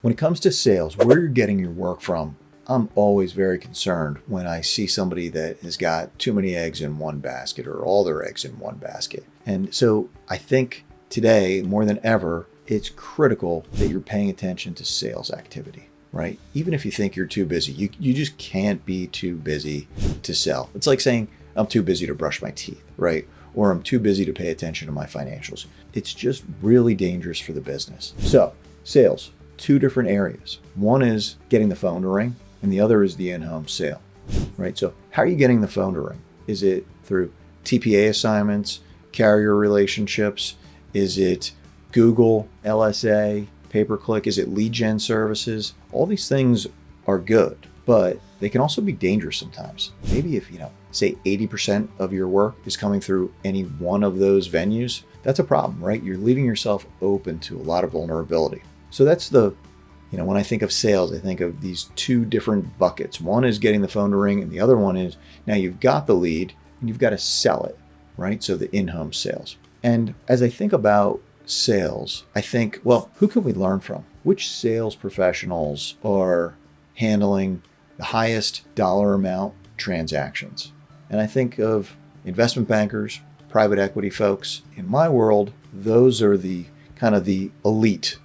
When it comes to sales, where you're getting your work from, I'm always very concerned when I see somebody that has got too many eggs in one basket or all their eggs in one basket. And so I think today, more than ever, it's critical that you're paying attention to sales activity, right? Even if you think you're too busy, you just can't be too busy to sell. It's like saying, I'm too busy to brush my teeth, right? Or I'm too busy to pay attention to my financials. It's just really dangerous for the business. So, sales. Two different areas. One is getting the phone to ring, and the other is the in-home sale, right? So how are you getting the phone to ring? Is it through TPA assignments, carrier relationships? Is it Google, LSA, pay-per-click? Is it lead gen services? All these things are good, but they can also be dangerous sometimes. Maybe if, say 80% of your work is coming through any one of those venues, that's a problem, right? You're leaving yourself open to a lot of vulnerability. So that's when I think of sales, I think of these two different buckets. One is getting the phone to ring, and the other one is now you've got the lead and you've got to sell it, right? So the in-home sales. And as I think about sales, I think, well, who can we learn from? Which sales professionals are handling the highest dollar amount transactions? And I think of investment bankers, private equity folks. In my world, those are the kind of the elite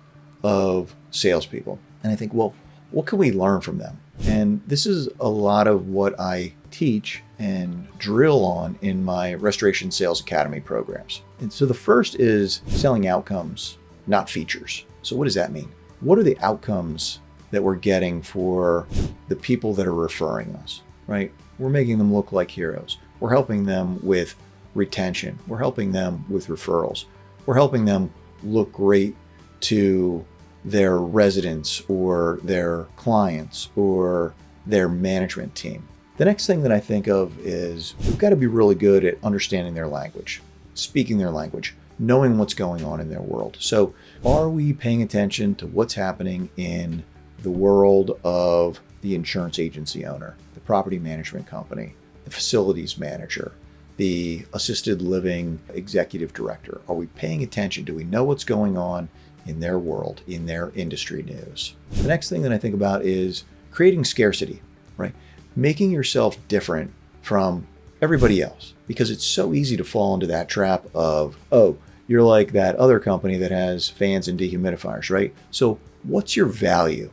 of salespeople. And I think, well, what can we learn from them? And this is a lot of what I teach and drill on in my Restoration Sales Academy programs. And so the first is selling outcomes, not features. So what does that mean? What are the outcomes that we're getting for the people that are referring us, right? We're making them look like heroes. We're helping them with retention. We're helping them with referrals. We're helping them look great to their residents or their clients or their management team. The next thing that I think of is we've got to be really good at understanding their language, speaking their language, knowing what's going on in their world. So are we paying attention to what's happening in the world of the insurance agency owner, the property management company, the facilities manager, the assisted living executive director? Are we paying attention? Do we know what's going on in their world, in their industry news? The next thing that I think about is creating scarcity, right? Making yourself different from everybody else, because it's so easy to fall into that trap of, oh, you're like that other company that has fans and dehumidifiers, right? So what's your value?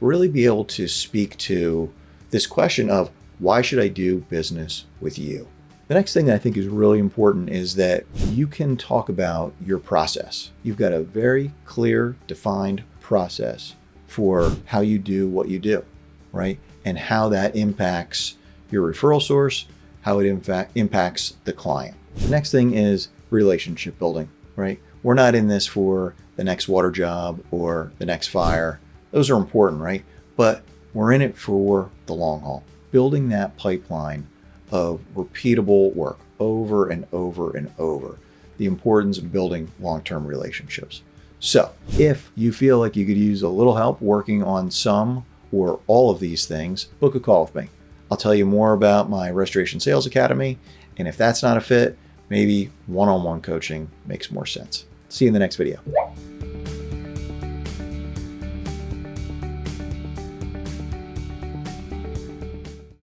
Really be able to speak to this question of, why should I do business with you? The next thing that I think is really important is that you can talk about your process. You've got a very clear, defined process for how you do what you do, right? And how that impacts your referral source, how it impacts the client. The next thing is relationship building, right? We're not in this for the next water job or the next fire. Those are important, right? But we're in it for the long haul, building that pipeline of repeatable work over and over and over. The importance of building long-term relationships. So if you feel like you could use a little help working on some or all of these things, book a call with me. I'll tell you more about my Restoration Sales Academy. And if that's not a fit, maybe one-on-one coaching makes more sense. See you in the next video.